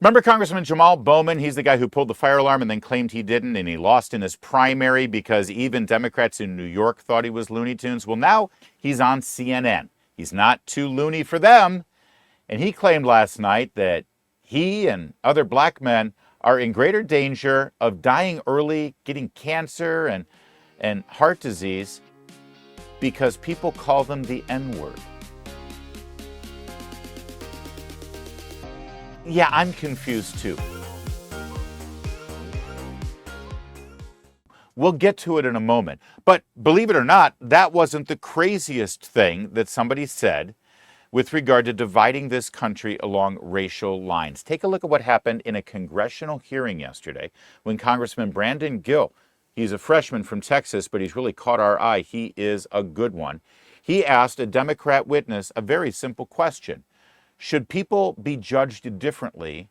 Remember Congressman Jamaal Bowman? He's the guy who pulled the fire alarm and then claimed he didn't, and he lost in his primary because even Democrats in New York thought he was Looney Tunes. Well, now he's on CNN. He's not too loony for them. And he claimed last night that he and other black men are in greater danger of dying early, getting cancer and heart disease because people call them the N-word. Yeah, I'm confused too. We'll get to it in a moment. But believe it or not, that wasn't the craziest thing that somebody said with regard to dividing this country along racial lines. Take a look at what happened in a congressional hearing yesterday when Congressman Brandon Gill, he's a freshman from Texas, but he's really caught our eye. He is a good one. He asked a Democrat witness a very simple question. Should people be judged differently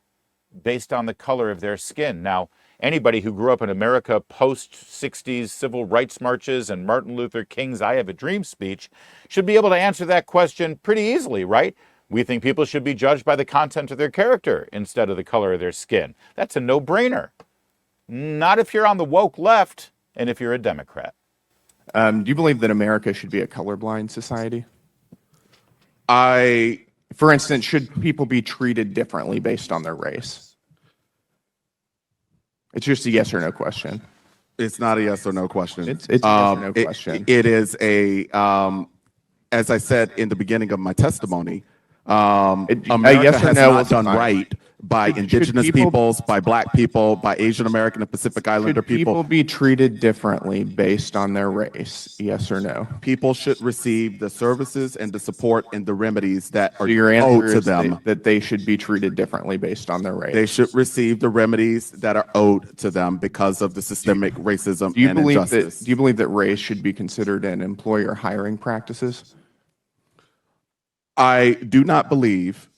based on the color of their skin? Now, anybody who grew up in America post-60s civil rights marches and Martin Luther King's I Have a Dream speech should be able to answer that question pretty easily, right? We think people should be judged by the content of their character instead of the color of their skin. That's a no-brainer. Not if you're on the woke left and if you're a Democrat. Do you believe that America should be a colorblind society? For instance, should people be treated differently based on their race? It's just a yes or no question. It's not a yes or no question. It's a yes or no question. It is a, as I said in the beginning of my testimony, America yes or has no not is done fine. right by indigenous peoples, by black people, by Asian American and Pacific Islander Should people people. be treated differently based on their race? Yes or no? People should receive the services and the support and the remedies that are So your owed answer to is them. that they should be treated differently based on their race. They should receive the remedies that are owed to them because of the systemic racism Do you and believe injustice. that? Do you believe that race should be considered in employer hiring practices? I do not believe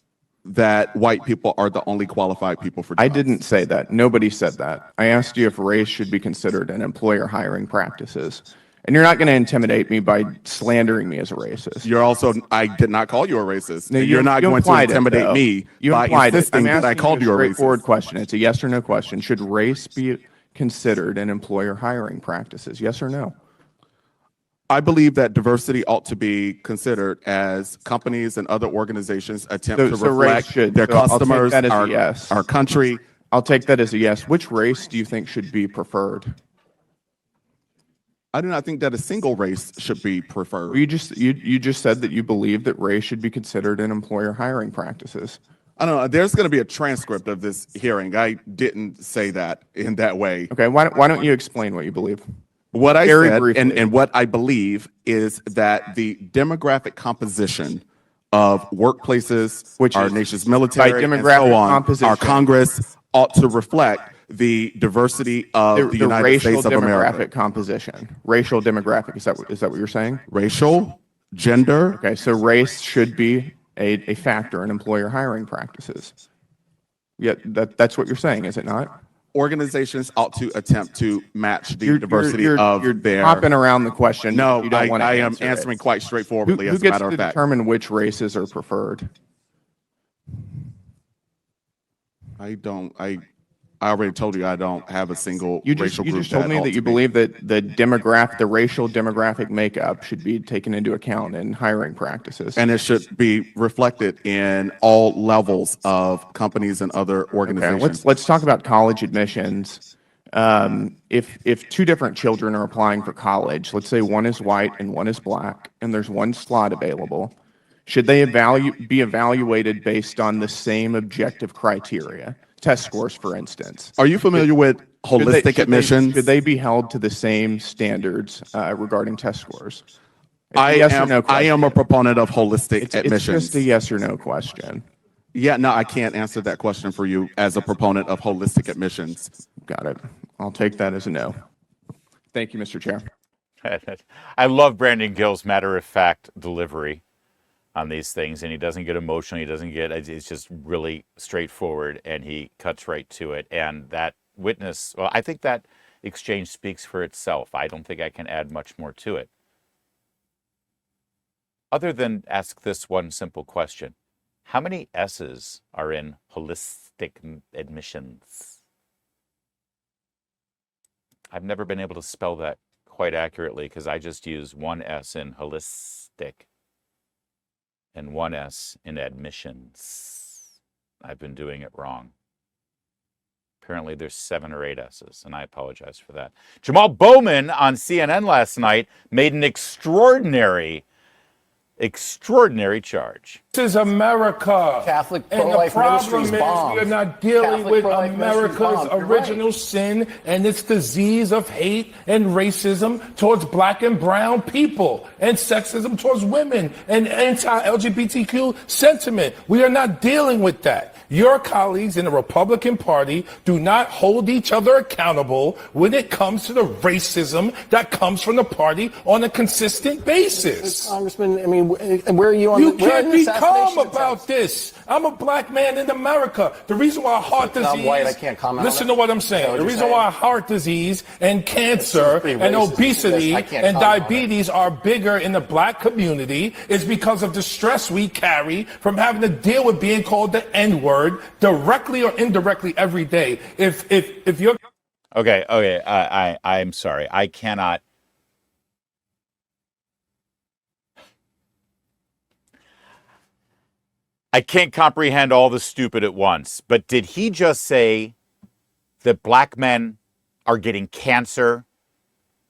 that white people are the only qualified people for jobs. I didn't say that. Nobody said that. I asked you if race should be considered in employer hiring practices. And you're not going to intimidate me by slandering me as a racist. You're also, I did not call you a racist. No, You're not going to implied it, intimidate though. me You by implied it. insisting I'm that I asking called you a straightforward racist. question. It's a yes or no question. Should race be considered in employer hiring practices? Yes or no? I believe that diversity ought to be considered as companies and other organizations attempt to So race reflect should. their So I'll take customers, that as a yes. our country. I'll take that as a yes. Which race do you think should be preferred? I do not think that a single race should be preferred. You just said that you believe that race should be considered in employer hiring practices. I don't know. There's going to be a transcript of this hearing. I didn't say that in that way. Okay, why don't you explain what you believe? What I Very said briefly. and what I believe is that the demographic composition of workplaces, Which our is- nation's military, by and demographic so on, composition. our Congress ought to reflect the diversity of the United racial States of demographic America. composition. Racial demographic, is that what you're saying? Racial, gender, Okay, so race should be a factor in employer hiring practices. Yeah, that's what you're saying, is it not? organizations ought to attempt to match the diversity of you're their. hopping around the question. No, You don't wanna I am answer answering it. quite straightforwardly, Who as a gets matter to of fact. determine which races are preferred? I already told you I don't have a single You racial group just told me ought that to you be. believe that the racial demographic makeup should be taken into account in hiring practices. And it should be reflected in all levels of companies and other Okay, organizations. let's talk about college admissions. If two different children are applying for college, let's say one is white and one is black, and there's one slot available, should they be evaluated based on the same objective criteria? Test scores, for instance. Are you familiar with holistic admissions? Should they be held to the same standards regarding test scores? It's a I yes or am no I question. am a proponent of holistic It's admissions. just a yes or no question. Yeah, no, I can't answer that question for you as a proponent of holistic admissions. Got it. I'll take that as a no. Thank you, Mr. Chair. I love Brandon Gill's matter-of-fact delivery on these things, and he doesn't get emotional. It's just really straightforward, and he cuts right to it. And that witness, well, I think that exchange speaks for itself. I don't think I can add much more to it, other than ask this one simple question. How many S's are in holistic admissions? I've never been able to spell that quite accurately because I just use one S in holistic and one S in admissions. I've been doing it wrong. Apparently there's 7 or 8 S's, and I apologize for that. Jamaal Bowman on CNN last night made an extraordinary charge. This is America. Catholic and the pro-life problem ministries is bombed. we are not dealing Catholic with pro-life ministries America's bombed. You're original right. sin and its disease of hate and racism towards black and brown people and sexism towards women and anti-LGBTQ sentiment. We are not dealing with that. Your colleagues in the Republican Party do not hold each other accountable when it comes to the racism that comes from the party on a consistent basis. Congressman, I mean, where are you on You the, where are can't the be calm assassination about attempts? this. I'm a black man in America. The reason why heart I'm disease. white, I can't comment on Listen that. to what I'm Is that saying. what The you're reason saying? why heart disease and cancer pretty and racist. obesity I can't and comment on that. diabetes are bigger in the black community is because of the stress we carry from having to deal with being called the N-word directly or indirectly every day. If you're Okay. I'm sorry. I cannot. I can't comprehend all the stupid at once. But did he just say that black men are getting cancer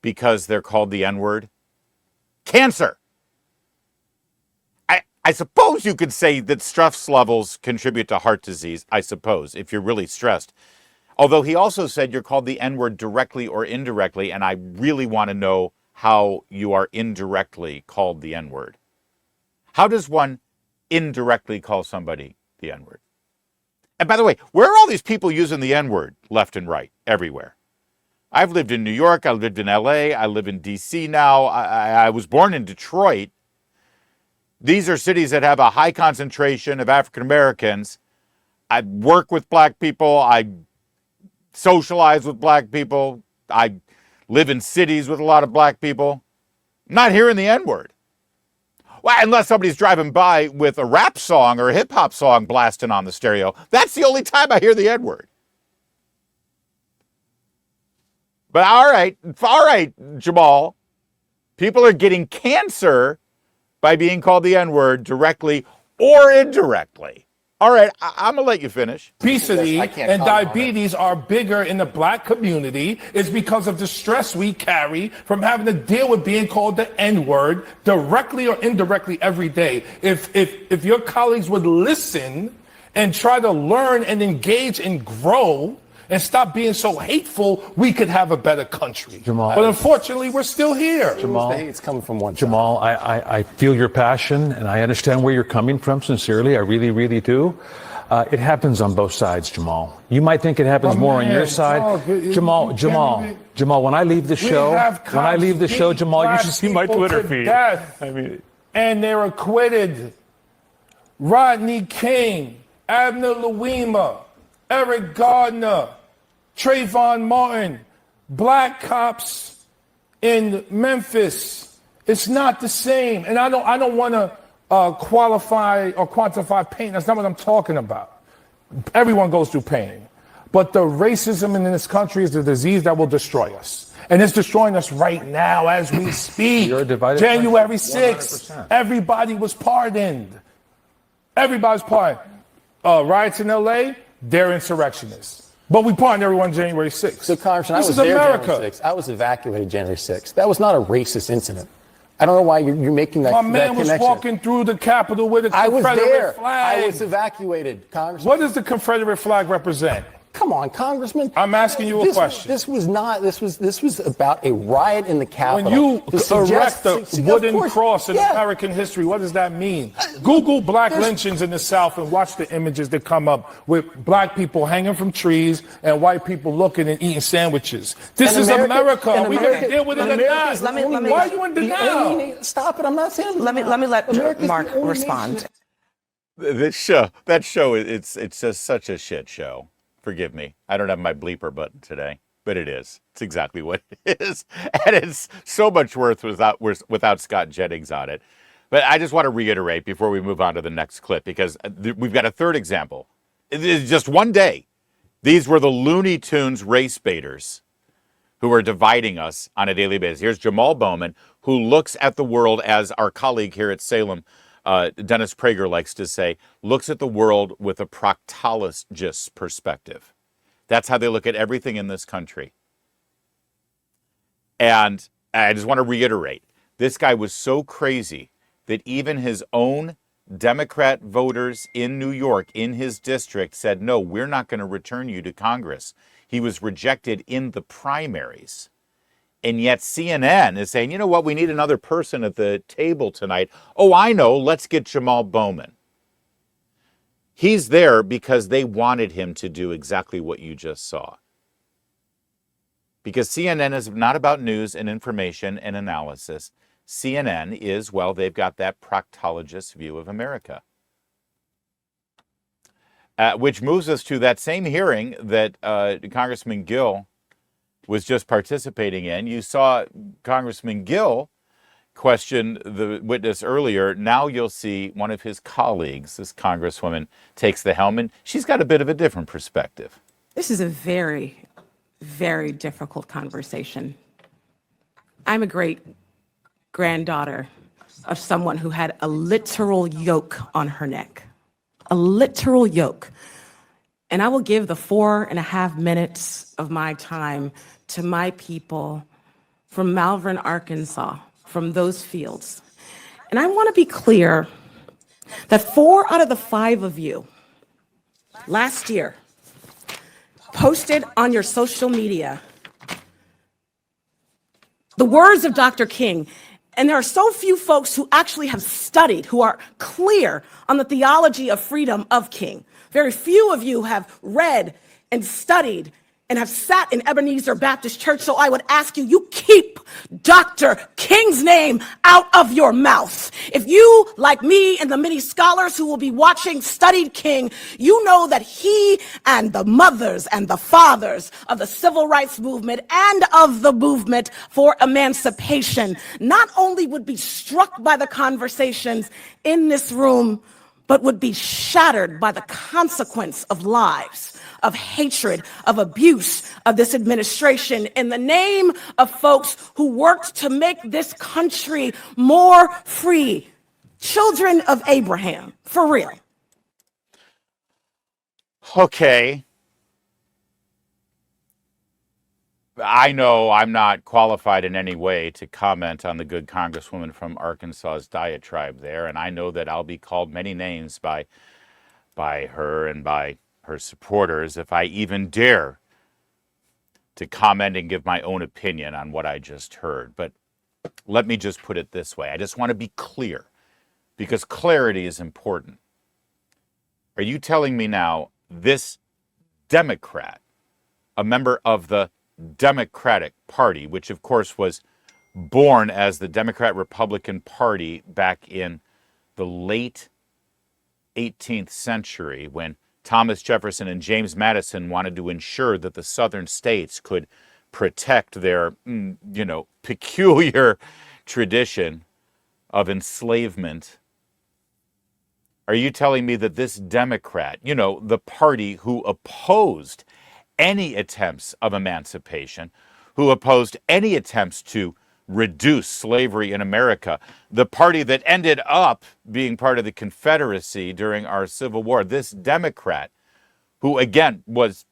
because they're called the N-word? Cancer. I suppose you could say that stress levels contribute to heart disease, I suppose, if you're really stressed. Although he also said you're called the N-word directly or indirectly, and I really want to know how you are indirectly called the N-word. How does one indirectly call somebody the N-word? And by the way, where are all these people using the N-word left and right, everywhere? I've lived in New York, I lived in LA, I live in DC now, I was born in Detroit. These are cities that have a high concentration of African Americans. I work with black people, I socialize with black people, I live in cities with a lot of black people. I'm not hearing the N-word. Well, unless somebody's driving by with a rap song or a hip hop song blasting on the stereo. That's the only time I hear the N-word. But all right, Jamaal. People are getting cancer by being called the N-word directly or indirectly. All right, I'm going to let you finish. obesity I can't and comment on diabetes are bigger in the black community is because of the stress we carry from having to deal with being called the N-word directly or indirectly every day. If your colleagues would listen and try to learn and engage and grow and stop being so hateful, we could have a better country. Jamaal. But unfortunately, we're still here. The hate's coming from one side. Jamaal, I feel your passion and I understand where you're coming from sincerely. I really, really do. It happens on both sides, Jamaal. You might think it happens more on your side. Jamaal, when I leave the show, Jamaal, you should see my Twitter feed. And they're acquitted. Rodney King, Abner Louima, Eric Gardner, Trayvon Martin, black cops in Memphis. It's not the same. And I don't want to qualify or quantify pain. That's not what I'm talking about. Everyone goes through pain. But the racism in this country is the disease that will destroy us. And it's destroying us right now as we speak. You're a divided January country, 6th, 100%. everybody was pardoned. Everybody's pardoned. Riots in LA, they're insurrectionists. But we pardoned everyone January 6th. So, Congressman, This I was is there America. January 6th. I was evacuated January 6th. That was not a racist incident. I don't know why you're making that My that man was connection. walking through the Capitol with a I was Confederate there. flag. I was evacuated, Congressman. What does the Confederate flag represent? Come on, Congressman. I'm asking you a question. This was about a riot in the Capitol. When you To suggest- erect a of wooden course, cross in yeah. American history, what does that mean? Google black lynchings in the South and watch the images that come up with black people hanging from trees and white people looking and eating sandwiches. This is America. Are we going to deal with it or not? Why are you in denial? Stop it! I'm not saying. Let me let America's Mark the only respond. nation. That show, it's just such a shit show. Forgive me. I don't have my bleeper button today, but it is. It's exactly what it is. And it's so much worth without Scott Jennings on it. But I just want to reiterate before we move on to the next clip, because we've got a third example. It is just one day. These were the Looney Tunes race baiters who are dividing us on a daily basis. Here's Jamaal Bowman, who looks at the world, as our colleague here at Salem, Dennis Prager, likes to say, looks at the world with a proctologist's perspective. That's how they look at everything in this country. And I just want to reiterate, this guy was so crazy that even his own Democrat voters in New York, in his district, said, no, we're not going to return you to Congress. He was rejected in the primaries. And yet CNN is saying, you know what, we need another person at the table tonight. Oh, I know, let's get Jamaal Bowman. He's there because they wanted him to do exactly what you just saw. Because CNN is not about news and information and analysis. CNN is, well, they've got that proctologist view of America. Which moves us to that same hearing that Congressman Gill was just participating in. You saw Congressman Gill question the witness earlier. Now you'll see one of his colleagues, this congresswoman, takes the helm, and she's got a bit of a different perspective. This is a very, very difficult conversation. I'm a great granddaughter of someone who had a literal yoke on her neck, a literal yoke. And I will give the 4.5 minutes of my time to my people from Malvern, Arkansas, from those fields. And I want to be clear that 4 out of the 5 of you last year posted on your social media the words of Dr. King. And there are so few folks who actually have studied, who are clear on the theology of freedom of King. Very few of you have read and studied and have sat in Ebenezer Baptist Church. So I would ask you, you keep Dr. King's name out of your mouth. If you, like me and the many scholars who will be watching, studied King, you know that he and the mothers and the fathers of the civil rights movement and of the movement for emancipation not only would be struck by the conversations in this room, but would be shattered by the consequence of lives, of hatred, of abuse of this administration in the name of folks who worked to make this country more free. Children of Abraham, for real. Okay. I know I'm not qualified in any way to comment on the good congresswoman from Arkansas's diatribe there, and I know that I'll be called many names by her and by her supporters if I even dare to comment and give my own opinion on what I just heard. But let me just put it this way. I just want to be clear, because clarity is important. Are you telling me now this Democrat, a member of the Democratic Party, which of course was born as the Democrat-Republican Party back in the late 18th century, when Thomas Jefferson and James Madison wanted to ensure that the southern states could protect their, peculiar tradition of enslavement. Are you telling me that this Democrat, the party who opposed any attempts of emancipation, who opposed any attempts to reduce slavery in America, the party that ended up being part of the Confederacy during our Civil War, this Democrat, who again was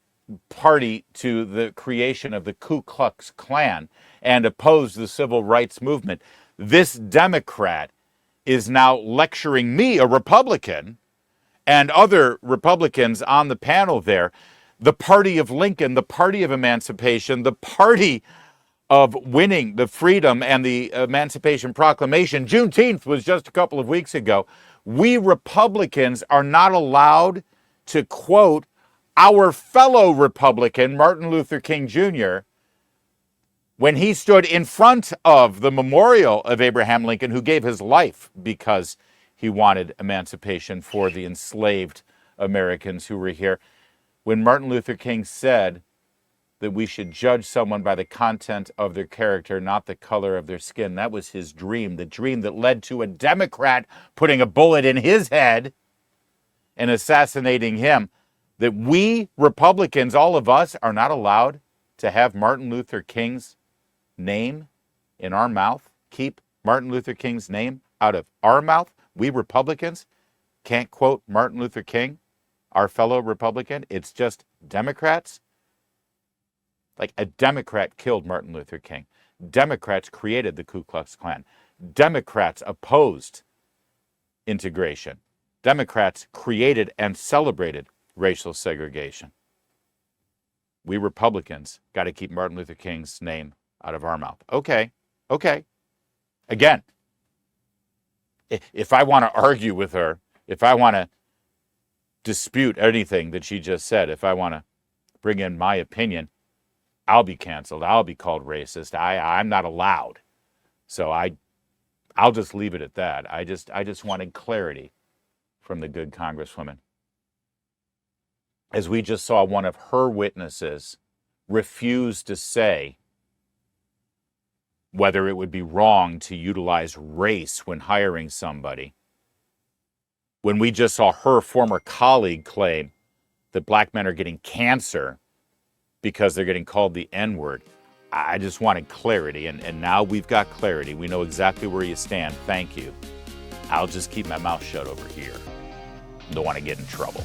party to the creation of the Ku Klux Klan and opposed the civil rights movement, this Democrat is now lecturing me, a Republican, and other Republicans on the panel there, the party of Lincoln, the party of emancipation, the party of winning the freedom and the Emancipation Proclamation. Juneteenth was just a couple of weeks ago. We Republicans are not allowed to quote our fellow Republican, Martin Luther King Jr., when he stood in front of the memorial of Abraham Lincoln, who gave his life because he wanted emancipation for the enslaved Americans who were here. When Martin Luther King said that we should judge someone by the content of their character, not the color of their skin. That was his dream, the dream that led to a Democrat putting a bullet in his head and assassinating him. That we Republicans, all of us, are not allowed to have Martin Luther King's name in our mouth, keep Martin Luther King's name out of our mouth. We Republicans can't quote Martin Luther King, our fellow Republican. It's just Democrats. Like, a Democrat killed Martin Luther King. Democrats created the Ku Klux Klan. Democrats opposed integration. Democrats created and celebrated racial segregation. We Republicans got to keep Martin Luther King's name out of our mouth. Okay. Again, if I want to argue with her, if I want to dispute anything that she just said, if I want to bring in my opinion, I'll be canceled. I'll be called racist. I'm not allowed. So I'll just leave it at that. I just wanted clarity from the good Congresswoman. As we just saw one of her witnesses refuse to say whether it would be wrong to utilize race when hiring somebody. When we just saw her former colleague claim that black men are getting cancer because they're getting called the N-word. I just wanted clarity, and now we've got clarity. We know exactly where you stand. Thank you. I'll just keep my mouth shut over here. Don't want to get in trouble.